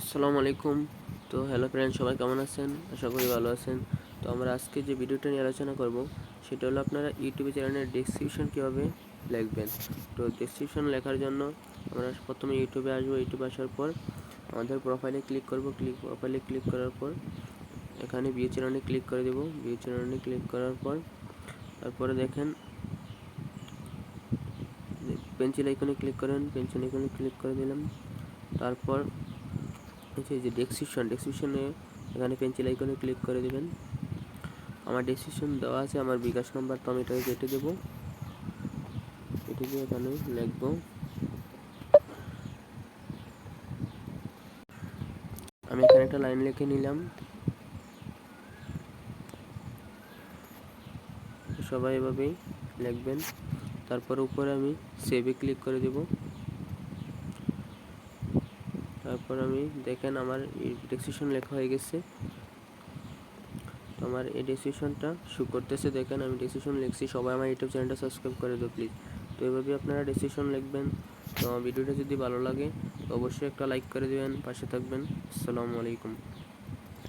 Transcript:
আসসালামু আলাইকুম। তো হ্যালো ফ্রেন্ড, সবাই কেমন আছেন? আশা করি ভালো আছেন। তো আমরা আজকে যে ভিডিওটা নিয়ে আলোচনা করব সেটা হলো আপনারা ইউটিউবে চ্যানেলের ডেসক্রিপশন কীভাবে লিখবেন। তো ডেসক্রিপশন লেখার জন্য আমরা প্রথমে ইউটিউবে আসবো। ইউটিউবে আসার পর আমাদের প্রোফাইলে ক্লিক করব। প্রোফাইলে ক্লিক করার পর এখানে ভিউ চ্যানেলে ক্লিক করে দেব। ভিউ চ্যানেলে ক্লিক করার পর তারপরে দেখেন পেন্সিল আইকনে ক্লিক করেন। পেন্সিল আইকনে ক্লিক করে দিলাম। তারপর এই যে ডেসক্রিপশনে এখানে পেন্সিল আইকনে ক্লিক করে দেবেন। আমার ডেসক্রিপশন দেওয়া আছে, আমার বিকাশ নাম্বার, তো আমি এটাকে কেটে দেবো। কেটে দিয়ে এখানে লিখবো আমি এখানে একটা লাইন লিখে নিলাম। সবাই এভাবেই লিখবেন। তারপর উপরে আমি সেভে ক্লিক করে দেব। তারপর আমি দেখেন আমার ডেসক্রিপশন লেখা হয়ে গেছে। আমার এই ডেসক্রিপশনটা শো করতেছে। দেখেন আমি ডেসক্রিপশন লিখছি। সবাই আমার ইউটিউব চ্যানেলটা সাবস্ক্রাইব করে দেবো প্লিজ। তো এভাবেই আপনারা ডেসক্রিপশন লিখবেন। তো ভিডিওটা যদি ভালো লাগে তো অবশ্যই একটা লাইক করে দেবেন, পাশে থাকবেন। আসসালামু আলাইকুম।